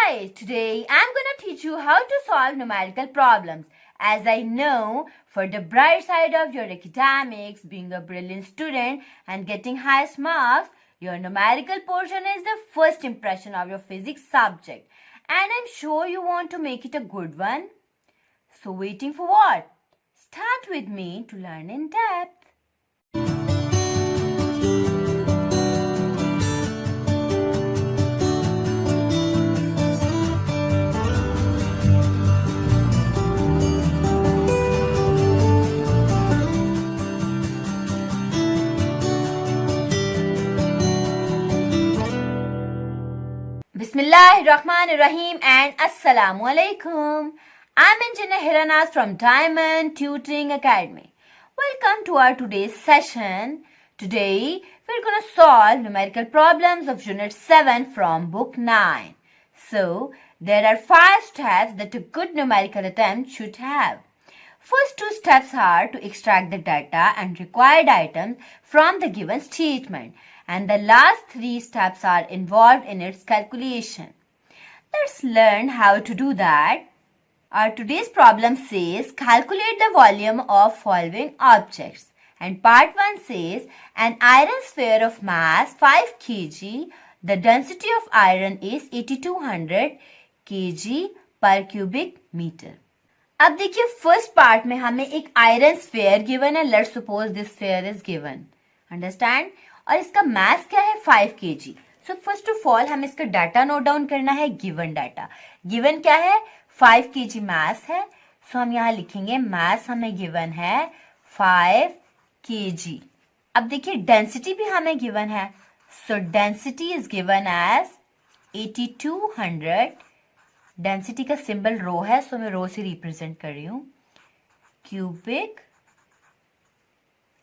Hi, today I'm gonna teach you how to solve numerical problems. As I know, for the bright side of your academics, being a brilliant student and getting highest marks, your numerical portion is the first impression of your physics subject. And I'm sure you want to make it a good one. So waiting for what? Start with me to learn in depth. Bismillahirrahmanirrahim and Assalamu alaikum. I'm Engineer Hiranas from Diamond Tutoring Academy. Welcome to our today's session. Today we're going to solve numerical problems of Unit 7 from Book 9. So there are 5 steps that a good numerical attempt should have. First 2 steps are to extract the data and required items from the given statement, and the last 3 steps are involved in its calculation. Let's learn how to do that. Our today's problem says calculate the volume of following objects, and part 1 says an iron sphere of mass 5 kg, the density of iron is 8200 kg per cubic meter. अब देखिए first part में हमें एक iron sphere given है. Let's suppose this sphere is given. Understand? और इसका मास क्या है 5 kg. So first of all हमें इसका डाटा नोट डाउन करना है. गिवन डाटा गिवन क्या है 5 kg मास है. सो हम यहाँ लिखेंगे मास हमें गिवन है 5 kg. अब देखिए डेंसिटी भी हमें गिवन है. So density is given as 8200. Density का सिंबल रो है, सो मैं रो से रिप्रेजेंट कर रही हूं. Cubic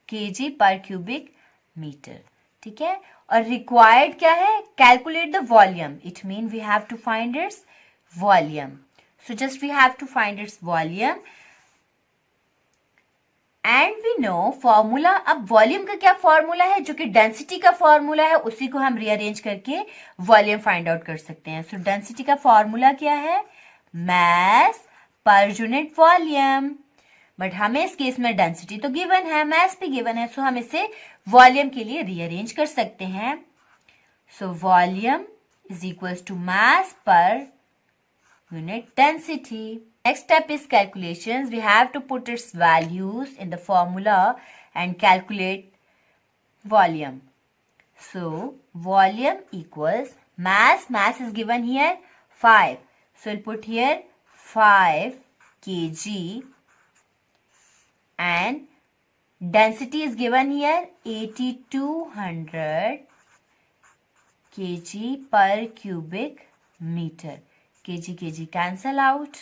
KG per cubic metre. ठीक है. और रिक्वायर्ड क्या है? Calculate the volume. It mean we have to find its volume. So just we have to find its volume and we know formula. अब वॉल्यूम का क्या फॉर्मूला है? जो कि डेंसिटी का फॉर्मूला है, उसी को हम रीअरेंज करके वॉल्यूम फाइंड आउट कर सकते हैं. सो डेंसिटी का फॉर्मूला क्या है? मास पर यूनिट वॉल्यूम. बट हमें इस केस में डेंसिटी तो गिवन है, मास भी गिवन है, सो हम इसे वॉल्यूम के लिए रीअरेंज कर सकते हैं. So volume is equal to mass per unit density. Next step is calculations. We have to put its values in the formula and calculate volume. So volume equals mass. Mass is given here 5. So we'll put here 5 kg and density is given here 8200 kg per cubic meter. kg cancel out.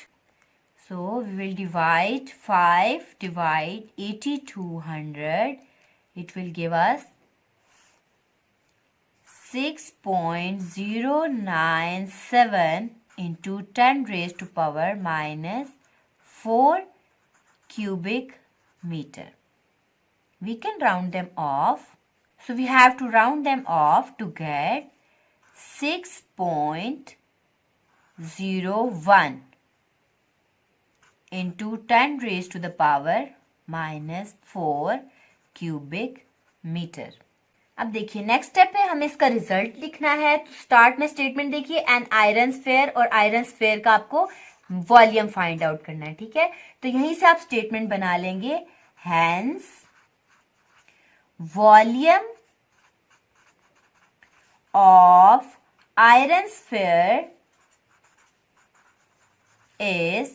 So we will divide 5 divide 8200. It will give us 6.097 into 10 raised to power minus 4 cubic meter. We can round them off. So we have to round them off to get 6.01 into 10 raised to the power minus 4 cubic meter. अब देखिए next step है, हमें इसका result लिखना है. तो start में statement देखिए एन आयरन स्फेयर, और आयरन स्फेयर का आपको वॉल्यूम फाइंड आउट करना है. ठीक है. तो यहीं से आप स्टेटमेंट बना लेंगे. Hence volume of iron sphere is,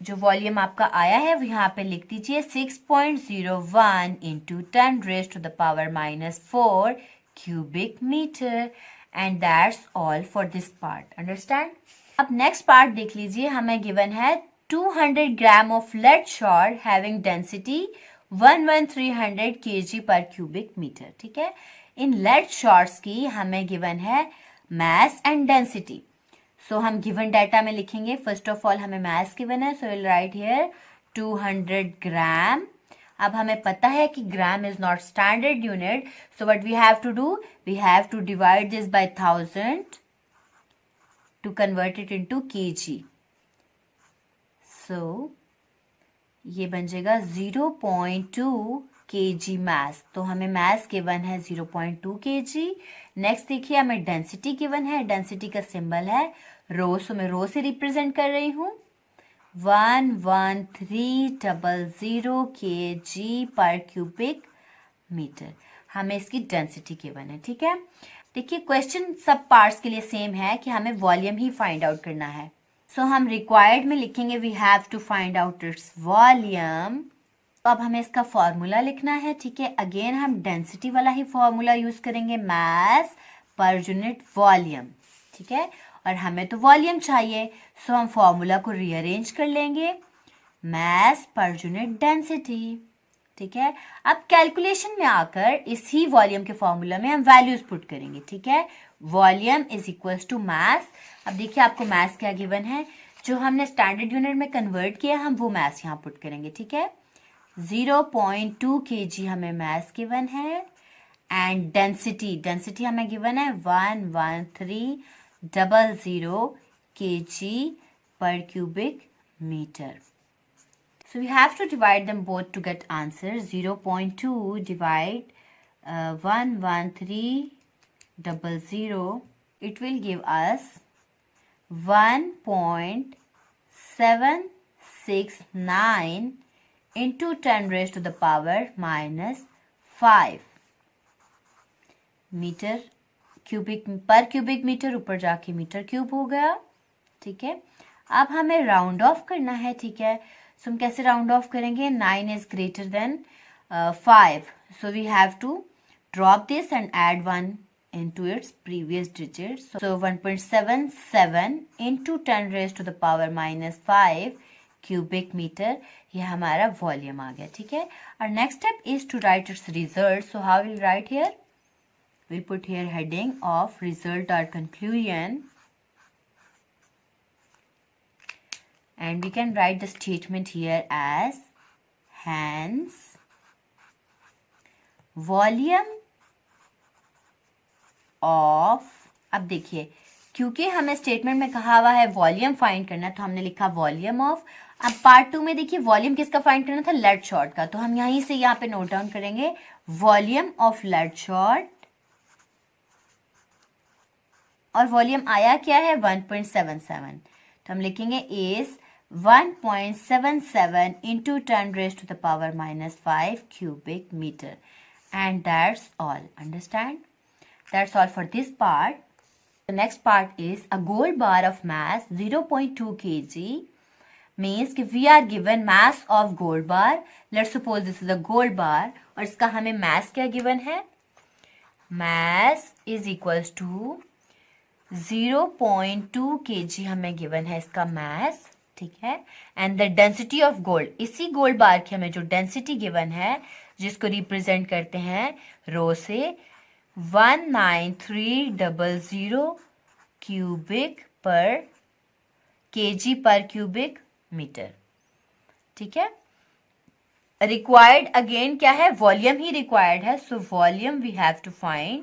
जो वॉल्यूम आपका आया है वो यहाँ पे लिख दीजिए 6.01 into 10 raise to the power minus 4 cubic metre. And that's all for this part. Understand? अब नेक्स्ट पार्ट देख लीजिए. हमें गिवन है 200 gram of lead shot having density 11300 kg per cubic metre. ठीक है. इन लेड शॉर्ट्स की हमें गिवन है मास एंड डेंसिटी. सो हम गिवन डाटा में लिखेंगे. फर्स्ट ऑफ ऑल हमें मास गिवन है, so will write here 200 gram. अब हमें पता है कि gram is not standard unit, so what we have to do, we have to divide this by 1000 to convert it into kg. So ये बन जाएगा 0.2 kg mass. तो हमें mass गिवन है 0.2 kg. नेक्स्ट देखिए हमें डेंसिटी गिवन है. Density का सिंबल है रो, सो मैं रो से रिप्रेजेंट कर रही हूँ. 11300 kg पर क्यूबिक मीटर हमें इसकी डेंसिटी गिवन है. ठीक है, देखिए क्वेश्चन सब पार्ट्स के लिए सेम है कि हमें वॉल्यूम ही फाइंड आउट करना है. सो हम रिक्वायर्ड में लिखेंगे we have to find out its volume. तो अब हमें इसका फॉर्मूला लिखना है. ठीक है, अगेन हम डेंसिटी वाला ही फॉर्मूला यूज करेंगे, मास पर यूनिट वॉल्यूम. ठीक है, और हमें तो वॉल्यूम चाहिए, सो हम फॉर्मूला को रीअरेंज कर लेंगे, मास पर यूनिट डेंसिटी. ठीक है, अब कैलकुलेशन में आकर इसी वॉल्यूम के फॉर्मूला में हम वैल्यूज पुट करेंगे. ठीक है, volume is equals to mass. अब देखिए आपको मास क्या गिवन है, जो हमने स्टैंडर्ड यूनिट में कन्वर्ट किया हम वो मास यहाँ पुट करेंगे. ठीक है, 0.2 kg हमें मास गिवन है. एंड डेंसिटी हमें गिवन है 11300 kg per cubic meter. So we have to divide them both to get answer. 0.2 divide 11300, it will give us 1.769 into 10 raised to the power minus 5 metre cubic per cubic metre, ऊपर जाके metre cube हो गया. ठीक है, अब हमें round of करना है. ठीक है, सो हम कैसे राउंड ऑफ करेंगे, 9 is greater than 5, so we have to drop this and add 1 into its previous digit. So 1.77 into 10 raised to the power minus 5 cubic meter, ये हमारा वॉल्यूम आ गया. ठीक है, our next step is to write its result. So how we'll write here, we'll put here heading of result or conclusion, and we can write the statement here as hence volume of. अब देखिए क्योंकि हमें statement में कहा हुआ है volume find करना, तो हमने लिखा वॉल्यूम ऑफ. अब पार्ट 2 में देखिए वॉल्यूम किसका फाइंड करना था, लेड शॉर्ट का, तो हम यहीं से यहाँ पे नोट डाउन करेंगे वॉल्यूम ऑफ लेड शॉर्ट. और वॉल्यूम आया क्या है 1.77, तो हम लिखेंगे is 1.77 into 10 raised to the power minus 5 cubic meter, and that's all. Understand? That's all for this part. The next part is a gold bar of mass 0.2 kg means कि we are given mass of gold bar. Let's suppose this is a gold bar और इसका हमें mass क्या given है, mass is equals to 0.2 kg हमें given है इसका mass. ठीक है, and the density of gold, इसी gold bar की हमें जो density given है जिसको represent करते हैं रो से 19300 क्यूबिक पर केजी पर क्यूबिक मीटर. ठीक है, रिक्वायर्ड अगेन क्या है, वॉल्यूम ही रिक्वायर्ड है, so volume we have to find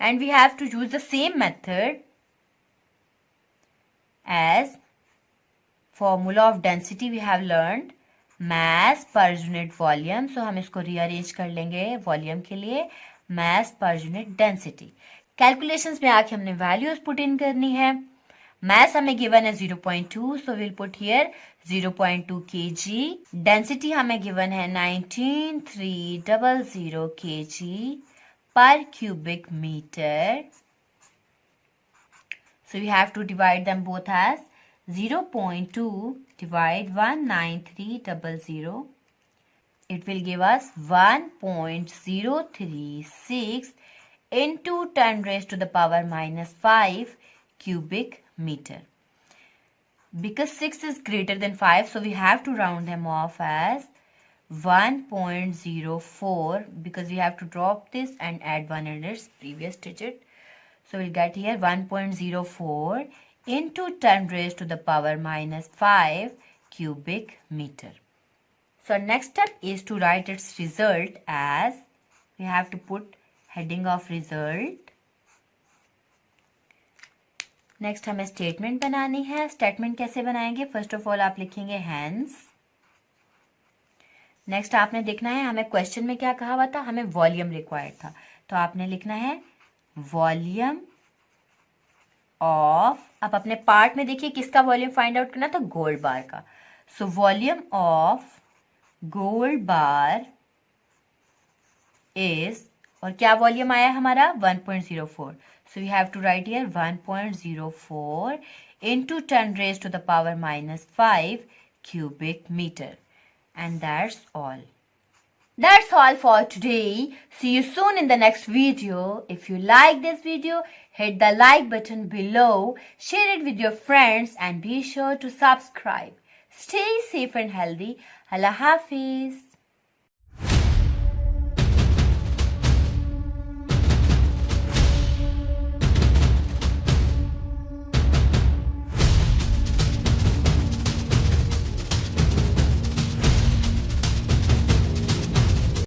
and we have to use the same method as formula of density we have learned mass per unit volume. सो हम इसको rearrange कर लेंगे वॉल्यूम के लिए, मास पर यूनिट डेंसिटी. कैलकुलेशंस में आके हमने values put in करनी है. मास हमें गिवन है 0.2, so will put here 0.2 kg. Density हमें गिवन है 19300 kg per cubic metre. So we have to divide them both as 0.2 divide 19300. It will give us 1.036 into 10 raised to the power minus 5 cubic meter. Because 6 is greater than 5, so we have to round them off as 1.04 because we have to drop this and add 1 in its previous digit. So we'll get here 1.04 into 10 raised to the power minus 5 cubic meter. So next step is to write its result as, we have to put heading of result next हमें statement बनानी है. Statement कैसे बनाएंगे? First of all आप लिखेंगे hence. Next आपने देखना है हमें क्वेश्चन में क्या कहा हुआ था, हमें वॉल्यूम रिक्वायर्ड था, तो आपने लिखना है वॉल्यूम ऑफ. आप अपने पार्ट में देखिए किसका वॉल्यूम फाइंड आउट करना था, गोल्ड बार का. So volume of gold bar is, और क्या वॉल्यूम आया हमारा 1.04. So we have to write here 1.04 into 10 raised to the power -5 cubic meter. And that's all. That's all for today. See you soon in the next video. If you like this video, hit the like button below, share it with your friends, and be sure to subscribe. Stay safe and healthy. Allah Hafiz.